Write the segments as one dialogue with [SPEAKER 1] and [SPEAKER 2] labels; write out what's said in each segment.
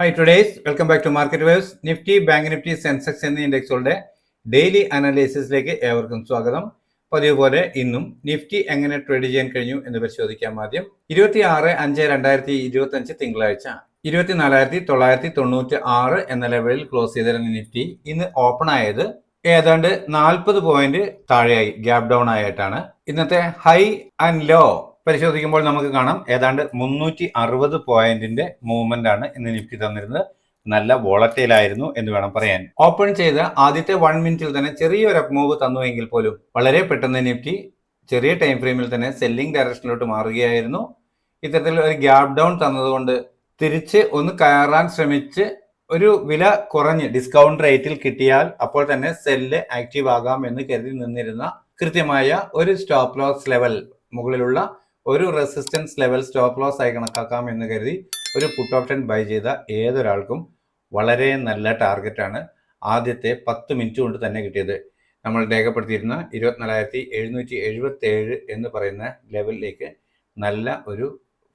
[SPEAKER 1] Hi, today's welcome back to Market Waves. Nifty, Bank Nifty, Sensex എന്നീ ഇൻഡെക്സുകളുടെ daily അനാലിസിസിലേക്ക് ഏവർക്കും സ്വാഗതം. പതിവ് പോലെ ഇന്നും നിഫ്റ്റി എങ്ങനെ ട്രേഡ് ചെയ്യാൻ കഴിഞ്ഞു എന്ന് പരിശോധിക്കാം. ആദ്യം 26/5/2025 തിങ്കളാഴ്ച 24,996 എന്ന ലെവലിൽ ക്ലോസ് ചെയ്തിരുന്ന നിഫ്റ്റി ഇന്ന് ഓപ്പൺ ആയത് ഏതാണ്ട് 40 പോയിന്റ് താഴെയായി, ഗ്യാപ് ഡൗൺ ആയിട്ടാണ്. ഇന്നത്തെ ഹൈ ആൻഡ് ലോ പരിശോധിക്കുമ്പോൾ നമുക്ക് കാണാം ഏതാണ്ട് 360 പോയിന്റിന്റെ മൂവ്മെന്റ് ആണ് ഇന്ന് നിഫ്റ്റി തന്നിരുന്നത്. നല്ല വോളറ്റൈൽ ആയിരുന്നു എന്ന് വേണം പറയാൻ. ഓപ്പൺ ചെയ്ത ആദ്യത്തെ 1 മിനിറ്റിൽ തന്നെ ചെറിയൊരു അപ് മൂവ് തന്നുവെങ്കിൽ പോലും വളരെ പെട്ടെന്ന് നിഫ്റ്റി ചെറിയ ടൈം ഫ്രെയിമിൽ തന്നെ സെല്ലിംഗ് ഡയറക്ഷനിലോട്ട് മാറുകയായിരുന്നു. ഇത്തരത്തിൽ ഒരു ഗ്യാപ് ഡൗൺ തന്നതുകൊണ്ട് തിരിച്ച് ഒന്ന് കയറാൻ ശ്രമിച്ച് ഒരു വില കുറഞ്ഞ് ഡിസ്കൗണ്ട് റേറ്റിൽ കിട്ടിയാൽ അപ്പോൾ തന്നെ സെല്ല് ആക്റ്റീവ് ആകാം എന്ന് കരുതി നിന്നിരുന്ന കൃത്യമായ ഒരു സ്റ്റോപ്പ് ലോസ് ലെവൽ, മുകളിലുള്ള ഒരു റെസിസ്റ്റൻസ് ലെവൽ സ്റ്റോപ്പ് ലോസ് ആയി കണക്കാക്കാം എന്ന് കരുതി ഒരു പുട്ട് ഓപ്ഷൻ ബൈ ചെയ്ത ഏതൊരാൾക്കും വളരെ നല്ല ടാർഗറ്റാണ് ആദ്യത്തെ 10 മിനിറ്റ് കൊണ്ട് തന്നെ കിട്ടിയത്. നമ്മൾ രേഖപ്പെടുത്തിയിരുന്ന 24,777 എന്ന് പറയുന്ന ലെവലിലേക്ക് നല്ല ഒരു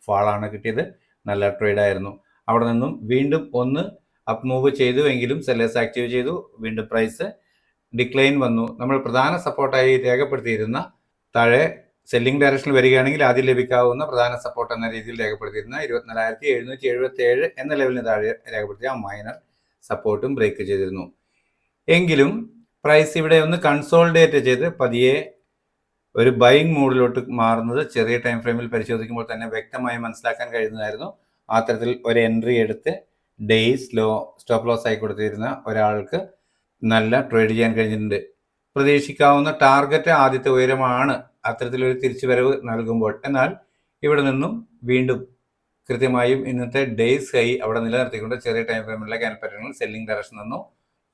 [SPEAKER 1] ഫാളാണ് കിട്ടിയത്. നല്ല ട്രേഡായിരുന്നു. അവിടെ നിന്നും വീണ്ടും ഒന്ന് അപ്പ് മൂവ് ചെയ്തുവെങ്കിലും സെല്ലേഴ്സ് ആക്റ്റീവ് ചെയ്തു. വീണ്ടും പ്രൈസ് ഡിക്ലൈൻ വന്നു. നമ്മൾ പ്രധാന സപ്പോർട്ടായി രേഖപ്പെടുത്തിയിരുന്ന താഴെ സെല്ലിംഗ് ഡയറക്ഷനിൽ വരികയാണെങ്കിൽ ആദ്യം ലഭിക്കാവുന്ന പ്രധാന സപ്പോർട്ട് എന്ന രീതിയിൽ രേഖപ്പെടുത്തിയിരുന്ന 24,777 എന്ന ലെവലിന് താഴെ രേഖപ്പെടുത്തിയ ആ മൈനർ സപ്പോർട്ടും ബ്രേക്ക് ചെയ്തിരുന്നു. എങ്കിലും പ്രൈസ് ഇവിടെ ഒന്ന് കൺസോളിഡേറ്റ് ചെയ്ത് പതിയെ ഒരു ബൈയിങ് മൂഡിലോട്ട് മാറുന്നത് ചെറിയ ടൈം ഫ്രെയിമിൽ പരിശോധിക്കുമ്പോൾ തന്നെ വ്യക്തമായി മനസ്സിലാക്കാൻ കഴിയുന്നതായിരുന്നു. ആ തരത്തിൽ ഒരു എൻട്രി എടുത്ത് ഡേയ്സ് ലോ സ്റ്റോപ്പ് ലോസ് ആയി കൊടുത്തിരുന്ന ഒരാൾക്ക് നല്ല ട്രേഡ് ചെയ്യാൻ കഴിഞ്ഞിട്ടുണ്ട്. പ്രതീക്ഷിക്കാവുന്ന ടാർഗറ്റ് ആദ്യത്തെ ഉയരമാണ് അത്തരത്തിലൊരു തിരിച്ചുവരവ് നൽകുമ്പോൾ. എന്നാൽ ഇവിടെ നിന്നും വീണ്ടും കൃത്യമായും ഇന്നത്തെ ഡേയ്സ് ഹൈ അവിടെ നിലനിർത്തിക്കൊണ്ട് ചെറിയ ടൈം ഫ്രെയിമിലുള്ള ക്യാൻഡിൽ പാറ്റേണുകൾ സെല്ലിംഗ് ഡയറക്ഷൻ തന്നു.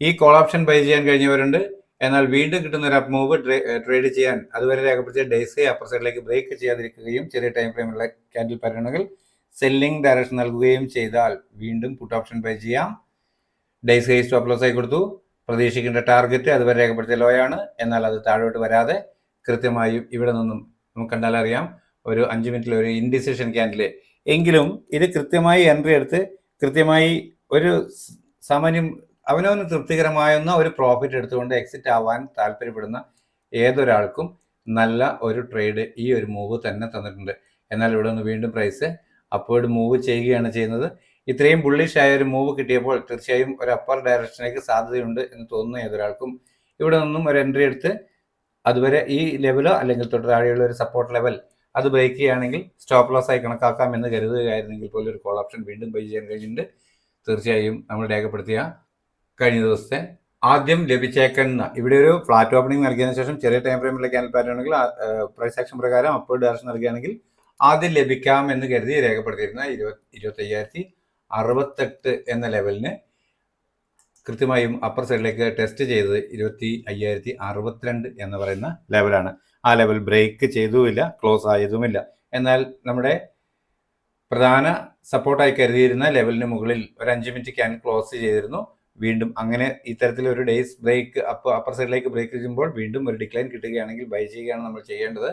[SPEAKER 1] ഈ കോൾ ഓപ്ഷൻ ബൈ ചെയ്യാൻ കഴിഞ്ഞവരുണ്ട്. എന്നാൽ വീണ്ടും കിട്ടുന്ന ഒരു അപ്പ് മൂവ് ട്രേഡ് ചെയ്യാൻ അതുവരെ രേഖപ്പെടുത്തിയ ഡേയ്സ് ഹൈ അപ്പർ സൈഡിലേക്ക് ബ്രേക്ക് ചെയ്യാതിരിക്കുകയും ചെറിയ ടൈം ഫ്രെയിമിലുള്ള ക്യാൻഡിൽ പാറ്റേണുകൾ സെല്ലിംഗ് ഡയറക്ഷൻ നൽകുകയും ചെയ്താൽ വീണ്ടും പുട്ട് ഓപ്ഷൻ ബൈ ചെയ്യാം. ഡേയ്സ് ഹൈ സ്റ്റോപ്പ് ലോസ് ആയി കൊടുത്തു. പ്രതീക്ഷിക്കേണ്ട ടാർഗറ്റ് അതുവരെ രേഖപ്പെടുത്തിയ ലോയാണ്. എന്നാൽ അത് താഴോട്ട് വരാതെ കൃത്യമായും ഇവിടെ നിന്നും നമുക്ക് കണ്ടാൽ അറിയാം ഒരു 5 മിനിറ്റിൽ ഒരു ഇൻഡിസിഷൻ ക്യാൻഡിൽ. എങ്കിലും ഇത് കൃത്യമായി എൻട്രി എടുത്ത് കൃത്യമായി ഒരു സാമാന്യം അവനവന് തൃപ്തികരമായൊന്ന ഒരു പ്രോഫിറ്റ് എടുത്തുകൊണ്ട് എക്സിറ്റ് ആവാൻ താല്പര്യപ്പെടുന്ന ഏതൊരാൾക്കും നല്ല ഒരു ട്രേഡ് ഈ ഒരു മൂവ് തന്നെ തന്നിട്ടുണ്ട്. എന്നാൽ ഇവിടെ നിന്ന് വീണ്ടും പ്രൈസ് അപ്വേർഡ് മൂവ് ചെയ്യുകയാണ് ചെയ്യുന്നത്. ഇത്രയും ബുള്ളിഷ് ആയ ഒരു മൂവ് കിട്ടിയപ്പോൾ തീർച്ചയായും ഒരു അപ്പർ ഡയറക്ഷനിലേക്ക് സാധ്യതയുണ്ട് എന്ന് തോന്നുന്ന ഏതൊരാൾക്കും ഇവിടെ നിന്നും ഒരു എൻട്രി എടുത്ത് അതുവരെ ഈ ലെവലോ അല്ലെങ്കിൽ തൊട്ട് താഴെയുള്ള ഒരു സപ്പോർട്ട് ലെവൽ അത് ബ്രേക്ക് ചെയ്യുകയാണെങ്കിൽ സ്റ്റോപ്പ് ലോസ് ആയി കണക്കാക്കാം എന്ന് കരുതുകയായിരുന്നെങ്കിൽ പോലും ഒരു കോൾ ഓപ്ഷൻ വീണ്ടും ബൈ ചെയ്യാൻ കഴിഞ്ഞിട്ടുണ്ട്. തീർച്ചയായും നമ്മൾ രേഖപ്പെടുത്തിയ കഴിഞ്ഞ ദിവസത്തെ ആദ്യം ലഭിച്ചേക്കുന്ന ഇവിടെ ഒരു ഫ്ലാറ്റ് ഓപ്പണിംഗ് നൽകിയതിനു ശേഷം ചെറിയ ടൈം ഫ്രെയിമിലെ ക്യാൻഡിൽ പാറ്റേണുകൾ പ്രൈസ് ആക്ഷൻ പ്രകാരം അപ്വേർഡ് ഡയറക്ഷൻ നൽകുകയാണെങ്കിൽ ആദ്യം ലഭിക്കാം എന്ന് കരുതി രേഖപ്പെടുത്തിയിരുന്ന 25,068 എന്ന ലെവലിന് കൃത്യമായും അപ്പർ സൈഡിലേക്ക് ടെസ്റ്റ് ചെയ്തത് 25,062 എന്ന് പറയുന്ന ലെവലാണ്. ആ ലെവൽ ബ്രേക്ക് ചെയ്തുമില്ല, ക്ലോസ് ആയതുമില്ല. എന്നാൽ നമ്മുടെ പ്രധാന സപ്പോർട്ടായി കരുതിയിരുന്ന ലെവലിന് മുകളിൽ ഒരു 5 മിനിറ്റ് ക്യാൻഡിൽ ക്ലോസ് ചെയ്തിരുന്നു. വീണ്ടും അങ്ങനെ ഇത്തരത്തിൽ ഒരു ഡേയ്സ് ബ്രേക്ക് അപ്പർ സൈഡിലേക്ക് ബ്രേക്ക് ചെയ്യുമ്പോൾ വീണ്ടും ഒരു ഡിക്ലൈൻ കിട്ടുകയാണെങ്കിൽ ബൈ ചെയ്യുകയാണ് നമ്മൾ ചെയ്യേണ്ടത്.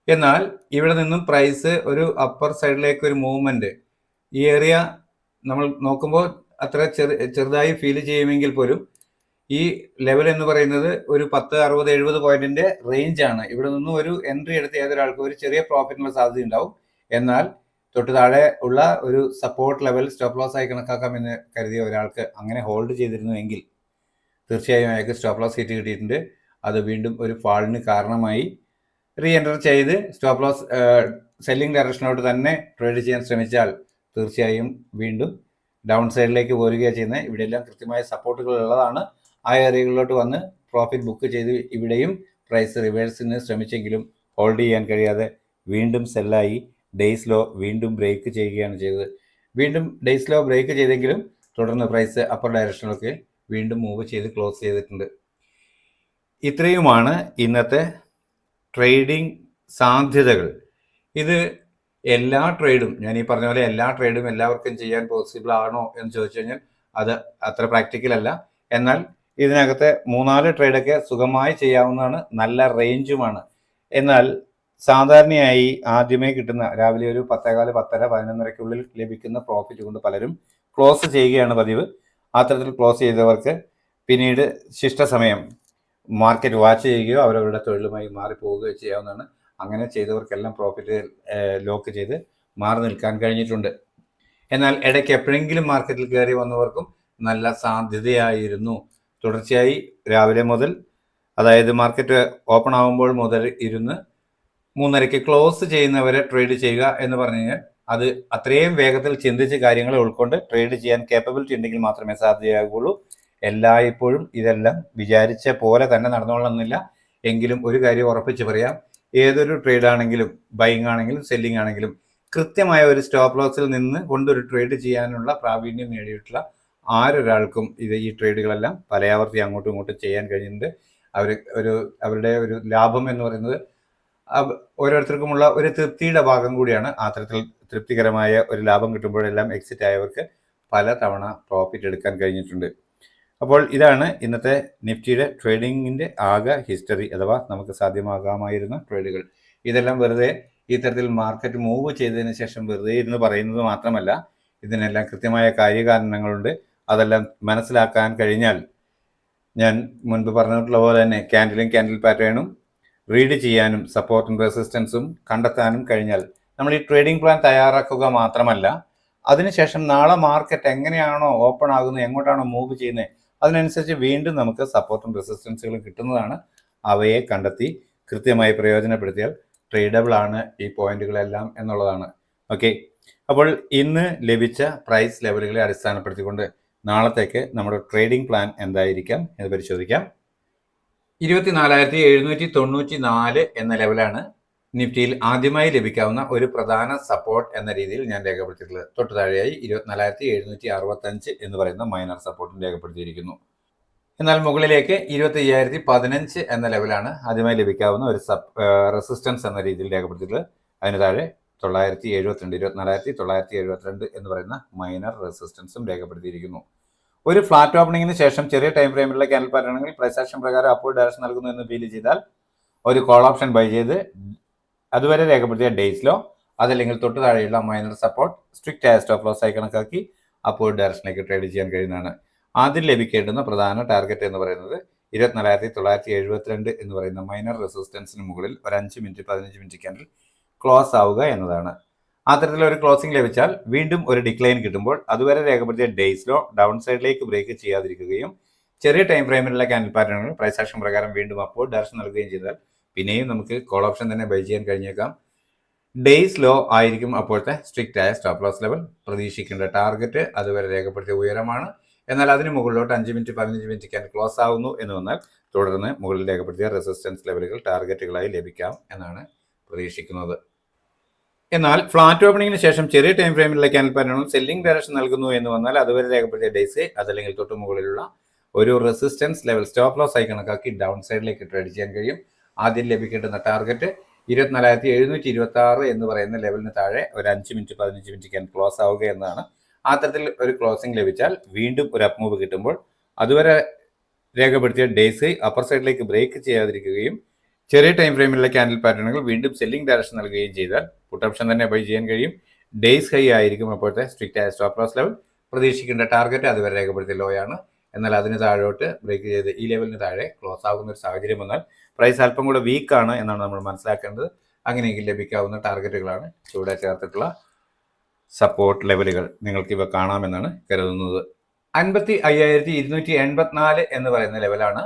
[SPEAKER 1] എന്നാൽ ഇവിടെ നിന്നും പ്രൈസ് ഒരു അപ്പർ സൈഡിലേക്ക് ഒരു മൂവ്മെന്റ് ഈ ഏരിയ നമ്മൾ നോക്കുമ്പോൾ അത്ര ചെറുതായി ഫീൽ ചെയ്യുമെങ്കിൽ പോലും ഈ ലെവൽ എന്ന് പറയുന്നത് ഒരു 10, 60, 70 പോയിന്റിന്റെ റേഞ്ച് ആണ്. ഇവിടെ നിന്നും ഒരു എൻട്രി എടുത്ത് ഏതൊരാൾക്കും ഒരു ചെറിയ പ്രോഫിറ്റിനുള്ള സാധ്യത ഉണ്ടാവും. എന്നാൽ തൊട്ട് താഴെ ഉള്ള ഒരു സപ്പോർട്ട് ലെവൽ സ്റ്റോപ്പ് ലോസ് ആയി കണക്കാക്കാം എന്ന് കരുതിയ ഒരാൾക്ക് അങ്ങനെ ഹോൾഡ് ചെയ്തിരുന്നുവെങ്കിൽ തീർച്ചയായും അയാൾക്ക് സ്റ്റോപ്പ് ലോസ് ഹിറ്റ് കിട്ടിയിട്ടുണ്ട്. അത് വീണ്ടും ഒരു ഫാളിന് കാരണമായി. റീ എൻ്റർ ചെയ്ത് സ്റ്റോപ്പ് ലോസ് സെല്ലിംഗ് ഡയറക്ഷനോട്ട് തന്നെ ട്രേഡ് ചെയ്യാൻ ശ്രമിച്ചാൽ തീർച്ചയായും വീണ്ടും ഡൗൺ സൈഡിലേക്ക് പോരുകയാണ് ചെയ്യുന്നത്. ഇവിടെയെല്ലാം കൃത്യമായ സപ്പോർട്ടുകൾ ഉള്ളതാണ്. ആ ഏരിയകളിലോട്ട് വന്ന് പ്രോഫിറ്റ് ബുക്ക് ചെയ്ത് ഇവിടെയും പ്രൈസ് റിവേഴ്സിന് ശ്രമിച്ചെങ്കിലും ഹോൾഡ് ചെയ്യാൻ കഴിയാതെ വീണ്ടും സെല്ലായി ഡേയ്സ് ലോ വീണ്ടും ബ്രേക്ക് ചെയ്യുകയാണ് ചെയ്തത്. വീണ്ടും ഡേയ്സ് ലോ ബ്രേക്ക് ചെയ്തെങ്കിലും തുടർന്ന് പ്രൈസ് അപ്പർ ഡയറക്ഷനിലൊക്കെ വീണ്ടും മൂവ് ചെയ്ത് ക്ലോസ് ചെയ്തിട്ടുണ്ട്. ഇത്രയുമാണ് ഇന്നത്തെ ട്രേഡിംഗ് സാധ്യതകൾ. ഇത് എല്ലാ ട്രേഡും ഞാൻ ഈ പറഞ്ഞ പോലെ എല്ലാ ട്രേഡും എല്ലാവർക്കും ചെയ്യാൻ പോസിബിൾ ആണോ എന്ന് ചോദിച്ചു കഴിഞ്ഞാൽ അത് അത്ര പ്രാക്ടിക്കൽ അല്ല. എന്നാൽ ഇതിനകത്തെ 3-4 ട്രേഡൊക്കെ സുഖമായി ചെയ്യാവുന്നതാണ്, നല്ല റേഞ്ചുമാണ്. എന്നാൽ സാധാരണയായി ആദ്യമേ കിട്ടുന്ന രാവിലെ ഒരു 10:15, 10:30, 11:30 ലഭിക്കുന്ന പ്രോഫിറ്റ് കൊണ്ട് പലരും ക്ലോസ് ചെയ്യുകയാണ് പതിവ്. അത്തരത്തിൽ ക്ലോസ് ചെയ്തവർക്ക് പിന്നീട് ശിഷ്ടസമയം മാർക്കറ്റ് വാച്ച് ചെയ്യുകയോ അവരവരുടെ തൊഴിലുമായി മാറിപ്പോവുകയോ ചെയ്യാവുന്നതാണ്. അങ്ങനെ ചെയ്തവർക്കെല്ലാം പ്രോഫിറ്റ് ലോക്ക് ചെയ്ത് മാറി നിൽക്കാൻ കഴിഞ്ഞിട്ടുണ്ട്. എന്നാൽ ഇടയ്ക്ക് എപ്പോഴെങ്കിലും മാർക്കറ്റിൽ കയറി വന്നവർക്കും നല്ല സാധ്യതയായിരുന്നു. തുടർച്ചയായി രാവിലെ മുതൽ, അതായത് മാർക്കറ്റ് ഓപ്പൺ ആകുമ്പോൾ മുതൽ ഇരുന്ന് 3:30 ക്ലോസ് ചെയ്യുന്നവരെ ട്രേഡ് ചെയ്യുക എന്ന് പറഞ്ഞു കഴിഞ്ഞാൽ അത് അത്രയും വേഗത്തിൽ ചിന്തിച്ച് കാര്യങ്ങളെ ഉൾക്കൊണ്ട് ട്രേഡ് ചെയ്യാൻ കേപ്പബിലിറ്റി ഉണ്ടെങ്കിൽ മാത്രമേ സാധ്യമാകുള്ളൂ. എല്ലായ്പ്പോഴും ഇതെല്ലാം വിചാരിച്ച പോലെ തന്നെ നടന്നോളണമെന്നില്ല. എങ്കിലും ഒരു കാര്യം ഉറപ്പിച്ച് പറയാം, ഏതൊരു ട്രേഡ് ആണെങ്കിലും, ബൈങ് ആണെങ്കിലും സെല്ലിംഗ് ആണെങ്കിലും, കൃത്യമായ ഒരു സ്റ്റോപ്പ് ലോസിൽ നിന്ന് കൊണ്ടൊരു ട്രേഡ് ചെയ്യാനുള്ള പ്രാവീണ്യം നേടിയിട്ടുള്ള ആരൊരാൾക്കും ഈ ട്രേഡുകളെല്ലാം പലയാവർത്തി അങ്ങോട്ടും ഇങ്ങോട്ടും ചെയ്യാൻ കഴിയുന്നുണ്ട്. അവരുടെ ഒരു ലാഭം എന്ന് പറയുന്നത് ഓരോരുത്തർക്കുമുള്ള ഒരു തൃപ്തിയുടെ ഭാഗം കൂടിയാണ്. അത്തരത്തിൽ തൃപ്തികരമായ ഒരു ലാഭം കിട്ടുമ്പോഴെല്ലാം എക്സിറ്റ് ആയവർക്ക് പല തവണ പ്രോഫിറ്റ് എടുക്കാൻ കഴിഞ്ഞിട്ടുണ്ട്. അപ്പോൾ ഇതാണ് ഇന്നത്തെ നിഫ്റ്റിയുടെ ട്രേഡിങ്ങിൻ്റെ ആകെ ഹിസ്റ്ററി, അഥവാ നമുക്ക് സാധ്യമാകാമായിരുന്ന ട്രേഡുകൾ. ഇതെല്ലാം വെറുതെ ഇത്തരത്തിൽ മാർക്കറ്റ് മൂവ് ചെയ്തതിന് ശേഷം വെറുതെ ഇരുന്ന് പറയുന്നത് മാത്രമല്ല, ഇതിനെല്ലാം കൃത്യമായ കാര്യകാരണങ്ങളുണ്ട്. അതെല്ലാം മനസ്സിലാക്കാൻ കഴിഞ്ഞാൽ, ഞാൻ മുൻപ് പറഞ്ഞിട്ടുള്ള പോലെ തന്നെ ക്യാൻഡിലും ക്യാൻഡിൽ പാറ്റേണും റീഡ് ചെയ്യാനും സപ്പോർട്ടും റെസിസ്റ്റൻസും കണ്ടെത്താനും കഴിഞ്ഞാൽ നമ്മൾ ഈ ട്രേഡിംഗ് പ്ലാൻ തയ്യാറാക്കുക മാത്രമല്ല, അതിനുശേഷം നാളെ മാർക്കറ്റ് എങ്ങനെയാണോ ഓപ്പൺ ആകുന്നത്, എങ്ങോട്ടാണോ മൂവ് ചെയ്യുന്നത്, അതിനനുസരിച്ച് വീണ്ടും നമുക്ക് സപ്പോർട്ടും റെസിസ്റ്റൻസുകളും കിട്ടുന്നതാണ്. അവയെ കണ്ടെത്തി കൃത്യമായി പ്രയോജനപ്പെടുത്തിയാൽ ട്രേഡബിൾ ആണ് ഈ പോയിന്റുകളെല്ലാം എന്നുള്ളതാണ്. ഓക്കെ, അപ്പോൾ ഇന്ന് ലഭിച്ച പ്രൈസ് ലെവലുകളെ അടിസ്ഥാനപ്പെടുത്തിക്കൊണ്ട് നാളത്തേക്ക് നമ്മുടെ ട്രേഡിംഗ് പ്ലാൻ എന്തായിരിക്കാം എന്ന് പരിശോധിക്കാം. 24,794 എന്ന ലെവലാണ് നിഫ്റ്റിയിൽ ആദ്യമായി ലഭിക്കാവുന്ന ഒരു പ്രധാന സപ്പോർട്ട് എന്ന രീതിയിൽ ഞാൻ രേഖപ്പെടുത്തിയിട്ടുള്ളത്. തൊട്ട് താഴെയായി 24,765 എന്ന് പറയുന്ന മൈനർ സപ്പോർട്ടും രേഖപ്പെടുത്തിയിരിക്കുന്നു. എന്നാൽ മുകളിലേക്ക് 25,015 എന്ന ലെവലാണ് ആദ്യമായി ലഭിക്കാവുന്ന ഒരു റെസിസ്റ്റൻസ് എന്ന രീതിയിൽ രേഖപ്പെടുത്തിയിട്ടുള്ളത്. അതിന് താഴെ 972, 24,972 എന്ന് പറയുന്ന മൈനർ റെസിസ്റ്റൻസും രേഖപ്പെടുത്തിയിരിക്കുന്നു. ഒരു ഫ്ലാറ്റ് ഓപ്പണിങ്ങിന് ശേഷം ചെറിയ ടൈം ഫ്രെയിമിലുള്ള ക്യാൻഡിൽ പാറ്റേണുകളിൽ പ്രൈസ് ആക്ഷൻ പ്രകാരം അപ്വേർഡ് ഡയറക്ഷൻ നൽകുന്നു എന്ന് ഫീൽ ചെയ്താൽ ഒരു കോൾ ഓപ്ഷൻ ബൈ ചെയ്ത് അതുവരെ രേഖപ്പെടുത്തിയ ഡേയ്സിലോ അതല്ലെങ്കിൽ തൊട്ട് താഴെയുള്ള മൈനർ സപ്പോർട്ട് സ്ട്രിക്റ്റ് ആയ സ്റ്റോപ്പ് ലോസ് ആയി കണക്കാക്കി അപ്വേർഡ് ഡയറക്ഷനിലേക്ക് ട്രേഡ് ചെയ്യാൻ കഴിയുന്നതാണ്. ആദ്യം ലഭിക്കേണ്ടുന്ന പ്രധാന ടാർഗറ്റ് എന്ന് പറയുന്നത് 24,972 എന്ന് പറയുന്ന മൈനർ റെസിസ്റ്റൻസിന് മുകളിൽ ഒരു 5 മിനിറ്റ് 15 മിനിറ്റ് ക്യാൻഡിൽ ക്ലോസ് ആവുക എന്നതാണ്. അത്തരത്തിലൊരു ക്ലോസിംഗ് ലഭിച്ചാൽ വീണ്ടും ഒരു ഡിക്ലൈൻ കിട്ടുമ്പോൾ അതുവരെ രേഖപ്പെടുത്തിയ ഡേയ്സിലോ ഡൗൺ സൈഡിലേക്ക് ബ്രേക്ക് ചെയ്യാതിരിക്കുകയും ചെറിയ ടൈം ഫ്രെയിമിലുള്ള ക്യാൻഡിൽ പാറ്റേണുകൾ പ്രൈസ് ആക്ഷൻ പ്രകാരം വീണ്ടും അപ്വേർഡ് ഡയറക്ഷൻ നൽകുകയും ചെയ്താൽ പിന്നെയും നമുക്ക് കോൾ ഓപ്ഷൻ തന്നെ ബൈ ചെയ്യാൻ കഴിഞ്ഞേക്കാം. ഡേയ്സ് ലോ ആയിരിക്കും അപ്പോഴത്തെ സ്ട്രിക്റ്റ് ആയ സ്റ്റോപ്പ് ലോസ് ലെവൽ. പ്രതീക്ഷിക്കേണ്ട ടാർഗറ്റ് അതുവരെ രേഖപ്പെടുത്തിയ ഉയരമാണ്. എന്നാൽ അതിന് മുകളിലോട്ട് 5 മിനിറ്റ് 15 മിനിറ്റ് ക്യാൻഡിൽ ക്ലോസ് ആവുന്നു എന്ന് വന്നാൽ തുടർന്ന് മുകളിൽ രേഖപ്പെടുത്തിയ റെസിസ്റ്റൻസ് ലെവലുകൾ ടാർഗറ്റുകളായി ലഭിക്കാം എന്നാണ് പ്രതീക്ഷിക്കുന്നത്. എന്നാൽ ഫ്ലാറ്റ് ഓപ്പണിങ്ങിന് ശേഷം ചെറിയ ടൈം ഫ്രെയിമിലുള്ള ക്യാൻഡിൽ പാറ്റേണുകൾ സെല്ലിംഗ് ഡയറക്ഷൻ നൽകുന്നു എന്ന് വന്നാൽ അതുവരെ രേഖപ്പെടുത്തിയ ഡേയ്സ് അതല്ലെങ്കിൽ തൊട്ട് മുകളിലുള്ള ഒരു റെസിസ്റ്റൻസ് ലെവൽ സ്റ്റോപ്പ് ലോസ് ആയി കണക്കാക്കി ഡൗൺ സൈഡിലേക്ക് ട്രേഡ് ചെയ്യാൻ കഴിയും. ആദ്യം ലഭിക്കേണ്ടുന്ന ടാർഗറ്റ് 24,726 എന്ന് പറയുന്ന ലെവലിന് താഴെ ഒരു 5 മിനിറ്റ് 15 മിനിറ്റ് ക്യാൻഡിൽ ക്ലോസ് ആവുക എന്നതാണ്. അത്തരത്തിൽ ഒരു ക്ലോസിംഗ് ലഭിച്ചാൽ വീണ്ടും ഒരു അപ്പ് മൂവ് കിട്ടുമ്പോൾ അതുവരെ രേഖപ്പെടുത്തിയ ഡേയ്സ് അപ്പർ സൈഡിലേക്ക് ബ്രേക്ക് ചെയ്യാതിരിക്കുകയും ചെറിയ ടൈം ഫ്രെയിമിലുള്ള ക്യാൻഡിൽ പാറ്റേണുകൾ വീണ്ടും സെല്ലിംഗ് ഡയറക്ഷൻ നൽകുകയും ചെയ്താൽ പുട്ട് ഓപ്ഷൻ തന്നെ ബൈ ചെയ്യാൻ കഴിയും. ഡേയ്സ് ഹൈ ആയിരിക്കും അപ്പോഴത്തെ സ്ട്രിക്റ്റ് ആയ സ്റ്റോപ്പ് ലോസ് ലെവൽ. പ്രതീക്ഷിക്കേണ്ട ടാർഗറ്റ് അതുവരെ രേഖപ്പെടുത്തിയ ലോ ആണ്. എന്നാൽ അതിന് താഴോട്ട് ബ്രേക്ക് ചെയ്ത് ഈ ലെവലിന് താഴെ ക്ലോസ് ആകുന്ന ഒരു സാഹചര്യം വന്നാൽ പ്രൈസ് അല്പം കൂടെ വീക്കാണ് എന്നാണ് നമ്മൾ മനസ്സിലാക്കേണ്ടത്. അങ്ങനെയെങ്കിൽ ലഭിക്കാവുന്ന ടാർഗറ്റുകളാണ് ചുവടെ ചേർത്തിട്ടുള്ള സപ്പോർട്ട് ലെവലുകൾ. നിങ്ങൾക്ക് ഇവ കാണാമെന്നാണ് കരുതുന്നത്. 55,284 എന്ന് പറയുന്ന ലെവലാണ്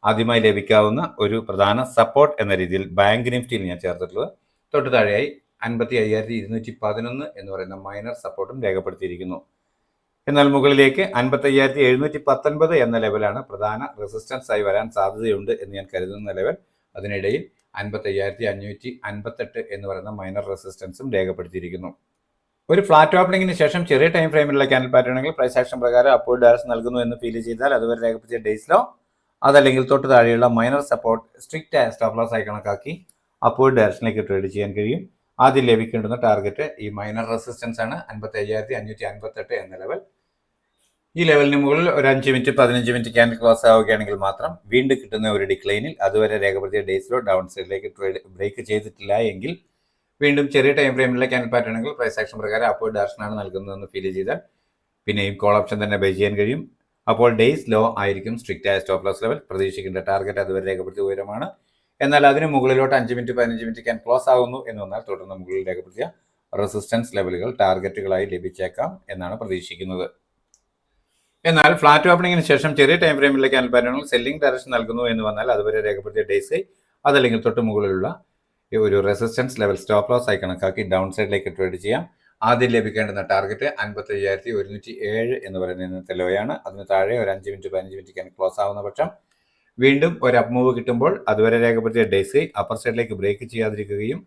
[SPEAKER 1] ആദ്യമായി ലഭിക്കാവുന്ന ഒരു പ്രധാന സപ്പോർട്ട് എന്ന രീതിയിൽ ബാങ്ക് നിഫ്റ്റിയിൽ ഞാൻ ചേർത്തിട്ടുള്ളത്. തൊട്ട് താഴെയായി 55,211 എന്ന് പറയുന്ന മൈനർ സപ്പോർട്ടും രേഖപ്പെടുത്തിയിരിക്കുന്നു. എന്നാൽ മുകളിലേക്ക് 55,719 എന്ന ലെവലാണ് പ്രധാന റെസിസ്റ്റൻസ് ആയി വരാൻ സാധ്യതയുണ്ട് എന്ന് ഞാൻ കരുതുന്ന ലെവൽ. അതിനിടയിൽ 55,558 എന്ന് പറയുന്ന മൈനർ റെസിസ്റ്റൻസും രേഖപ്പെടുത്തിയിരിക്കുന്നു. ഒരു ഫ്ലാറ്റ് ഓപ്പണിങ്ങിന് ശേഷം ചെറിയ ടൈം ഫ്രെയിമിലുള്ള ക്യാൻഡിൽ പാറ്റേണുകൾ പ്രൈസ് ആക്ഷൻ പ്രകാരം അപ്വേർഡ് ഡയറക്ഷൻ നൽകുന്നു എന്ന് ഫീൽ ചെയ്താൽ അതുവരെ രേഖപ്പെടുത്തിയ ഡേയ്സിലോ അതല്ലെങ്കിൽ തൊട്ട് താഴെയുള്ള മൈനർ സപ്പോർട്ട് സ്ട്രിക്റ്റ് ആയ സ്റ്റോപ്പ് ലോസ് ആയി കണക്കാക്കി അപ്വേർഡ് ഡയറക്ഷനിലേക്ക് ട്രേഡ് ചെയ്യാൻ കഴിയും. ആദ്യം ലഭിക്കേണ്ടുന്ന ടാർഗറ്റ് ഈ മൈനർ റെസിസ്റ്റൻസ് ആണ് 55,558 എന്ന ലെവൽ. ഈ ലെവലിന് മുകളിൽ ഒരു 5 മിനിറ്റ് 15 മിനിറ്റ് ക്യാൻഡിൽ ക്ലോസ് ആവുകയാണെങ്കിൽ മാത്രം വീണ്ടും കിട്ടുന്ന ഒരു ഡിക്ലൈനിൽ അതുവരെ രേഖപ്പെടുത്തിയ ഡേയ്സിലോ ഡൗൺ സൈഡിലേക്ക് ട്രേഡ് ബ്രേക്ക് ചെയ്തിട്ടില്ല എങ്കിൽ വീണ്ടും ചെറിയ ടൈം ഫ്രെയിമിലുള്ള ക്യാൻഡിൽ പാറ്റേണുകൾ പ്രൈസ് ആക്ഷൻ പ്രകാരം അപ്വേർഡ് ഡയറക്ഷനാണ് നൽകുന്നതെന്ന് ഫീൽ ചെയ്താൽ പിന്നെയും കോൾ ഓപ്ഷൻ തന്നെ ബൈ ചെയ്യാൻ കഴിയും. അപ്പോൾ ഡേയ്സ് ലോ ആയിരിക്കും സ്ട്രിക്റ്റ് ആയ സ്റ്റോപ്പ് ലോസ് ലെവൽ. പ്രതീക്ഷിക്കേണ്ട ടാർഗറ്റ് അതുവരെ രേഖപ്പെടുത്തിയ ഉയരമാണ്. എന്നാൽ അതിന് മുകളിലോട്ട് 5 മിനിറ്റ് 15 മിനിറ്റ് ക്യാൻ ക്ലോസ് ആകുന്നു എന്ന് വന്നാൽ തുടർന്ന് മുകളിൽ രേഖപ്പെടുത്തിയ റെസിസ്റ്റൻസ് ലെവലുകൾ ടാർഗറ്റുകളായി ലഭിച്ചേക്കാം എന്നാണ് പ്രതീക്ഷിക്കുന്നത്. എന്നാൽ ഫ്ലാറ്റ് ഓപ്പണിംഗിന് ശേഷം ചെറിയ ടൈം ഫ്രെയിമിലെ ക്യാൻഡിൽ പാറ്റേണുകൾ സെല്ലിംഗ് ഡയറക്ഷൻ നൽകുന്നു എന്ന് വന്നാൽ അതുവരെ രേഖപ്പെടുത്തിയ ഡേയ്സ് അതല്ലെങ്കിൽ തൊട്ട് മുകളിലുള്ള ഒരു റെസിസ്റ്റൻസ് ലെവൽ സ്റ്റോപ്പ് ലോസ് ആയി കണക്കാക്കി ഡൗൺ സൈഡിലേക്ക് ട്രേഡ് ചെയ്യാം. ആദ്യം ലഭിക്കേണ്ടുന്ന ടാർഗറ്റ് 55,107 എന്ന് പറയുന്ന ഇന്നത്തെ ലോയാണ്. അതിന് താഴെ ഒരു 5 മിനിറ്റ് 15 മിനിറ്റ് ക്യാൻ ക്ലോസ് ആവുന്ന പക്ഷം വീണ്ടും ഒരു അപ്പ് മൂവ് കിട്ടുമ്പോൾ അതുവരെ രേഖപ്പെടുത്തിയ ഡേയ്സ് അപ്പർ സൈഡിലേക്ക് ബ്രേക്ക് ചെയ്യാതിരിക്കുകയും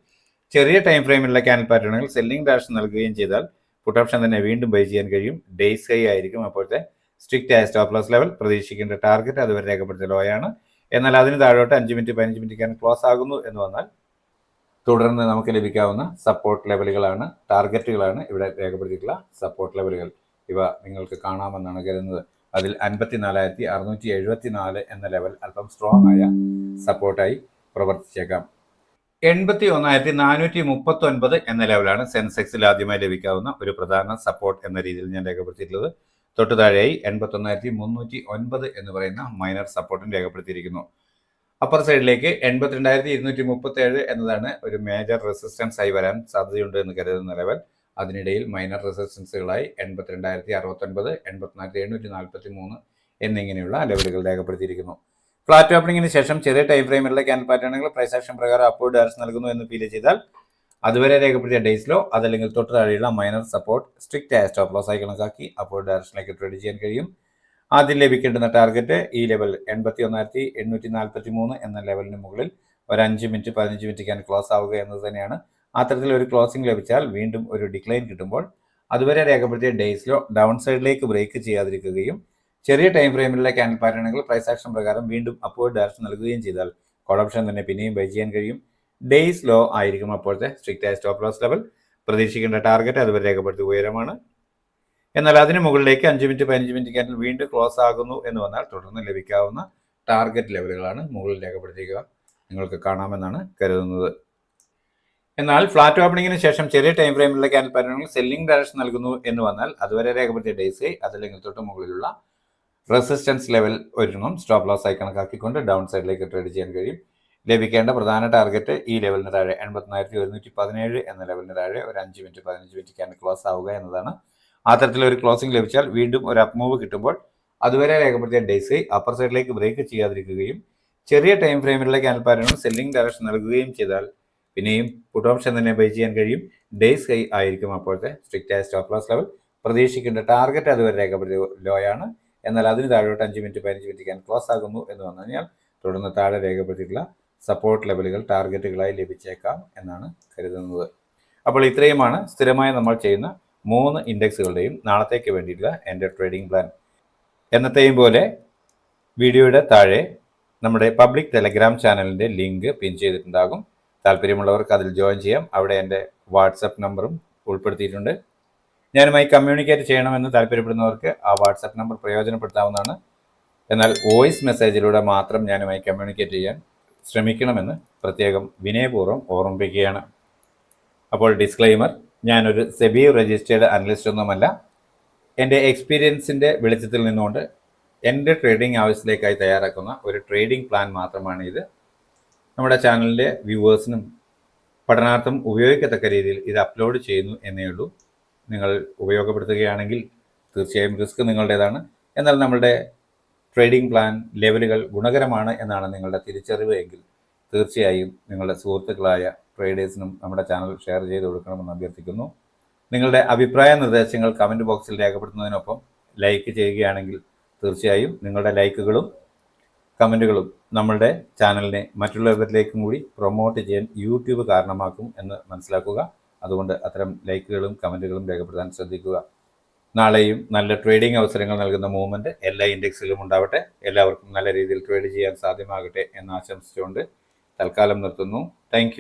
[SPEAKER 1] ചെറിയ ടൈം ഫ്രെയിമിലുള്ള ക്യാൻഡിൽ പാറ്റേണുകൾ സെല്ലിംഗ് ഡയറക്ഷൻ നൽകുകയും ചെയ്താൽ പുട്ട് ഓപ്ഷൻ തന്നെ വീണ്ടും ബൈ ചെയ്യാൻ കഴിയും. ഡേയ്സ് ഹൈ ആയിരിക്കും അപ്പോഴത്തെ സ്ട്രിക്റ്റ് ആയ സ്റ്റോപ്പ് ലോസ് ലെവൽ. പ്രതീക്ഷിക്കേണ്ട ടാർഗറ്റ് അതുവരെ രേഖപ്പെടുത്തിയ ലോയാണ്. എന്നാൽ അതിന് താഴോട്ട് 5 മിനിറ്റ് 15 മിനിറ്റ് ക്യാൻ ക്ലോസ് ആകുന്നു എന്ന് വന്നാൽ തുടർന്ന് നമുക്ക് ലഭിക്കാവുന്ന സപ്പോർട്ട് ലെവലുകളാണ്, ടാർഗറ്റുകളാണ് ഇവിടെ രേഖപ്പെടുത്തിയിട്ടുള്ള സപ്പോർട്ട് ലെവലുകൾ. ഇവ നിങ്ങൾക്ക് കാണാമെന്നാണ് കരുതുന്നത്. അതിൽ 54,674 എന്ന ലെവൽ അല്പം സ്ട്രോങ് ആയ സപ്പോർട്ടായി പ്രവർത്തിച്ചേക്കാം. 81,439 എന്ന ലെവലാണ് സെൻസെക്സിൽ ആദ്യമായി ലഭിക്കാവുന്ന ഒരു പ്രധാന സപ്പോർട്ട് എന്ന രീതിയിൽ ഞാൻ രേഖപ്പെടുത്തിയിട്ടുള്ളത്. തൊട്ടു താഴെയായി 81,309 എന്ന് പറയുന്ന മൈനർ സപ്പോർട്ടും രേഖപ്പെടുത്തിയിരിക്കുന്നു. അപ്പർ സൈഡിലേക്ക് 82,237 എന്നതാണ് ഒരു മേജർ റെസിസ്റ്റൻസ് ആയി വരാൻ സാധ്യതയുണ്ട് എന്ന് കരുതുന്ന ലെവൽ. അതിനിടയിൽ മൈനർ റെസിസ്റ്റൻസുകളായി 82,069, 84,743 എന്നിങ്ങനെയുള്ള ലെവലുകൾ രേഖപ്പെടുത്തിയിരിക്കുന്നു. ഫ്ലാറ്റ് ഓപ്പണിംഗിന് ശേഷം ചെറിയ ടൈം ഫ്രെയിമിലുള്ള ക്യാൻഡിൽ പാറ്റേണുകൾ പ്രൈസ് ആക്ഷൻ പ്രകാരം അപ്വേർഡ് ഡയറക്ഷൻ നൽകുന്നു എന്ന് ഫീൽ ചെയ്താൽ അതുവരെ രേഖപ്പെടുത്തിയ ഡേയ്സ് ലോ അതല്ലെങ്കിൽ തൊട്ട് താഴെയുള്ള മൈനർ സപ്പോർട്ട് സ്ട്രിക്റ്റ് ആയ സ്റ്റോപ്പ് ലോസ് ആയി കണക്കാക്കി അപ്വേർഡ് ഡയറക്ഷനിലേക്ക് ട്രേഡ് ചെയ്യാൻ കഴിയും. ആദ്യം ലഭിക്കേണ്ടുന്ന ടാർഗറ്റ് ഈ ലെവൽ 81,843 എന്ന ലെവലിന് മുകളിൽ ഒരു 5 മിനിറ്റ് 15 മിനിറ്റ് ക്യാൻ ക്ലോസ് ആവുക എന്നത് തന്നെയാണ്. അത്തരത്തിൽ ഒരു ക്ലോസിംഗ് ലഭിച്ചാൽ വീണ്ടും ഒരു ഡിക്ലൈൻ കിട്ടുമ്പോൾ അതുവരെ രേഖപ്പെടുത്തിയ ഡേയ്സ് ലോ ഡൗൺ സൈഡിലേക്ക് ബ്രേക്ക് ചെയ്യാതിരിക്കുകയും ചെറിയ ടൈം ഫ്രെയിമിലുള്ള ക്യാൻഡിൽ പാറ്റേണുകൾ പ്രൈസ് ആക്ഷൻ പ്രകാരം വീണ്ടും അപ്വേർഡ് ഡയറക്ഷൻ നൽകുകയും ചെയ്താൽ കോൾ ഓപ്ഷൻ തന്നെ പിന്നെയും ബൈ ചെയ്യാൻ കഴിയും. ഡേയ്സ് ലോ ആയിരിക്കും അപ്പോഴത്തെ സ്ട്രിക്റ്റ് ആയ സ്റ്റോപ്പ് ലോസ് ലെവൽ. പ്രതീക്ഷിക്കേണ്ട ടാർഗറ്റ് അതുവരെ രേഖപ്പെടുത്തിയ ഉയരമാണ്. എന്നാൽ അതിന് മുകളിലേക്ക് 5 മിനിറ്റ് 15 മിനിറ്റ് ക്യാൻഡിൽ വീണ്ടും ക്ലോസ് ആകുന്നു എന്ന് വന്നാൽ തുടർന്ന് ലഭിക്കാവുന്ന ടാർഗറ്റ് ലെവലുകളാണ് മുകളിൽ രേഖപ്പെടുത്തിക്കുക. നിങ്ങൾക്ക് കാണാമെന്നാണ് കരുതുന്നത്. എന്നാൽ ഫ്ലാറ്റ് ഓപ്പണിംഗിന് ശേഷം ചെറിയ ടൈം ഫ്രെയിമിലുള്ള ക്യാൻഡിൽ പാറ്റേണുകൾ സെല്ലിംഗ് ഡയറക്ഷൻ നൽകുന്നു എന്ന് വന്നാൽ അതുവരെ രേഖപ്പെടുത്തിയ ഡേയ്സ് അതല്ലെങ്കിൽ തൊട്ട് മുകളിലുള്ള റെസിസ്റ്റൻസ് ലെവൽ ഒരെണ്ണം സ്റ്റോപ്പ് ലോസ് ആയി കണക്കാക്കിക്കൊണ്ട് ഡൗൺ സൈഡിലേക്ക് ട്രേഡ് ചെയ്യാൻ കഴിയും. ലഭിക്കേണ്ട പ്രധാന ടാർഗറ്റ് ഈ ലെവലിന് താഴെ 81,117 എന്ന ലെവലിന് താഴെ ഒരു 5 മിനിറ്റ് 15 മിനിറ്റ് ക്യാൻഡിൽ ക്ലോസ് ആവുക എന്നതാണ്. അത്തരത്തിലൊരു ക്ലോസിംഗ് ലഭിച്ചാൽ വീണ്ടും ഒരു അപ്പ് മൂവ് കിട്ടുമ്പോൾ അതുവരെ രേഖപ്പെടുത്തിയ ഡേയ്സ് അപ്പർ സൈഡിലേക്ക് ബ്രേക്ക് ചെയ്യാതിരിക്കുകയും ചെറിയ ടൈം ഫ്രെയിമിലുള്ള ക്യാൻഡിൽ പാറ്റേണുകൾ സെല്ലിംഗ് ഡയറക്ഷൻ നൽകുകയും ചെയ്താൽ പിന്നെയും പുട്ട് ഓപ്ഷൻ തന്നെ ബൈ ചെയ്യാൻ കഴിയും. ഡേയ്സ് ഹൈ ആയിരിക്കും അപ്പോഴത്തെ സ്ട്രിക്റ്റ് ആയ സ്റ്റോപ്പ് ലോസ് ലെവൽ. പ്രതീക്ഷിക്കേണ്ട ടാർഗറ്റ് അതുവരെ രേഖപ്പെടുത്തിയ ലോയാണ്. എന്നാൽ അതിന് താഴോട്ട് 5 മിനിറ്റ് 15 മിനിറ്റ് ക്യാൻ ക്ലോസ് ആകുന്നു എന്ന് വന്നു കഴിഞ്ഞാൽ തുടർന്ന് താഴെ രേഖപ്പെടുത്തിയിട്ടുള്ള സപ്പോർട്ട് ലെവലുകൾ ടാർഗറ്റുകളായി ലഭിച്ചേക്കാം എന്നാണ് കരുതുന്നത്. അപ്പോൾ ഇത്രയുമാണ് സ്ഥിരമായി നമ്മൾ ചെയ്യുന്ന 3 ഇൻഡെക്സുകളുടെയും നാളത്തേക്ക് വേണ്ടിയിട്ടുള്ള എൻ്റെ ട്രേഡിംഗ് പ്ലാൻ. എന്നത്തെയും പോലെ വീഡിയോയുടെ താഴെ നമ്മുടെ പബ്ലിക് ടെലഗ്രാം ചാനലിൻ്റെ ലിങ്ക് പിൻ ചെയ്തിട്ടുണ്ടാകും. താല്പര്യമുള്ളവർക്ക് അതിൽ ജോയിൻ ചെയ്യാം. അവിടെ എൻ്റെ വാട്സപ്പ് നമ്പറും ഉൾപ്പെടുത്തിയിട്ടുണ്ട്. ഞാനുമായി കമ്മ്യൂണിക്കേറ്റ് ചെയ്യണമെന്ന് താല്പര്യപ്പെടുന്നവർക്ക് ആ വാട്സപ്പ് നമ്പർ പ്രയോജനപ്പെടുത്താവുന്നതാണ്. എന്നാൽ വോയിസ് മെസ്സേജിലൂടെ മാത്രം ഞാനുമായി കമ്മ്യൂണിക്കേറ്റ് ചെയ്യാൻ ശ്രമിക്കണമെന്ന് പ്രത്യേകം വിനയപൂർവ്വം ഓർമ്മിപ്പിക്കുകയാണ്. അപ്പോൾ ഡിസ്ക്ലെയിമർ, ഞാനൊരു സെബി രജിസ്റ്റേർഡ് അനലിസ്റ്റ് ഒന്നുമല്ല. എൻ്റെ എക്സ്പീരിയൻസിൻ്റെ വെളിച്ചത്തിൽ നിന്നുകൊണ്ട് എൻ്റെ ട്രേഡിംഗ് ആവശ്യത്തിലേക്കായി തയ്യാറാക്കുന്ന ഒരു ട്രേഡിംഗ് പ്ലാൻ മാത്രമാണ് ഇത്. നമ്മുടെ ചാനലിലെ വ്യൂവേഴ്സിനും പഠനാർത്ഥം ഉപയോഗിക്കത്തക്ക രീതിയിൽ ഇത് അപ്ലോഡ് ചെയ്യുന്നു എന്നേ ഉള്ളൂ. നിങ്ങൾ ഉപയോഗപ്പെടുത്തുകയാണെങ്കിൽ തീർച്ചയായും റിസ്ക് നിങ്ങളുടേതാണ്. എന്നാൽ നമ്മളുടെ ട്രേഡിംഗ് പ്ലാൻ ലെവലുകൾ ഗുണകരമാണ് എന്നാണ് നിങ്ങളുടെ തിരിച്ചറിവ് എങ്കിൽ തീർച്ചയായും നിങ്ങളുടെ സുഹൃത്തുക്കളായ ട്രേഡേഴ്സിനും നമ്മുടെ ചാനൽ ഷെയർ ചെയ്ത് കൊടുക്കണമെന്ന് അഭ്യർത്ഥിക്കുന്നു. നിങ്ങളുടെ അഭിപ്രായ നിർദ്ദേശങ്ങൾ കമൻറ്റ് ബോക്സിൽ രേഖപ്പെടുത്തുന്നതിനൊപ്പം ലൈക്ക് ചെയ്യുകയാണെങ്കിൽ തീർച്ചയായും നിങ്ങളുടെ ലൈക്കുകളും കമൻറ്റുകളും നമ്മളുടെ ചാനലിനെ മറ്റുള്ളവരിലേക്കും കൂടി പ്രൊമോട്ട് ചെയ്യാൻ യൂട്യൂബ് കാരണമാക്കും എന്ന് മനസ്സിലാക്കുക. അതുകൊണ്ട് അത്തരം ലൈക്കുകളും കമൻറ്റുകളും രേഖപ്പെടുത്താൻ ശ്രദ്ധിക്കുക. നാളെയും നല്ല ട്രേഡിംഗ് അവസരങ്ങൾ നൽകുന്ന മൂവ്മെൻറ്റ് എല്ലാ ഇൻഡെക്സിലും ഉണ്ടാവട്ടെ. എല്ലാവർക്കും നല്ല രീതിയിൽ ട്രേഡ് ചെയ്യാൻ സാധ്യമാകട്ടെ എന്ന് ആശംസിച്ചുകൊണ്ട് തൽക്കാലം നിർത്തുന്നു. താങ്ക്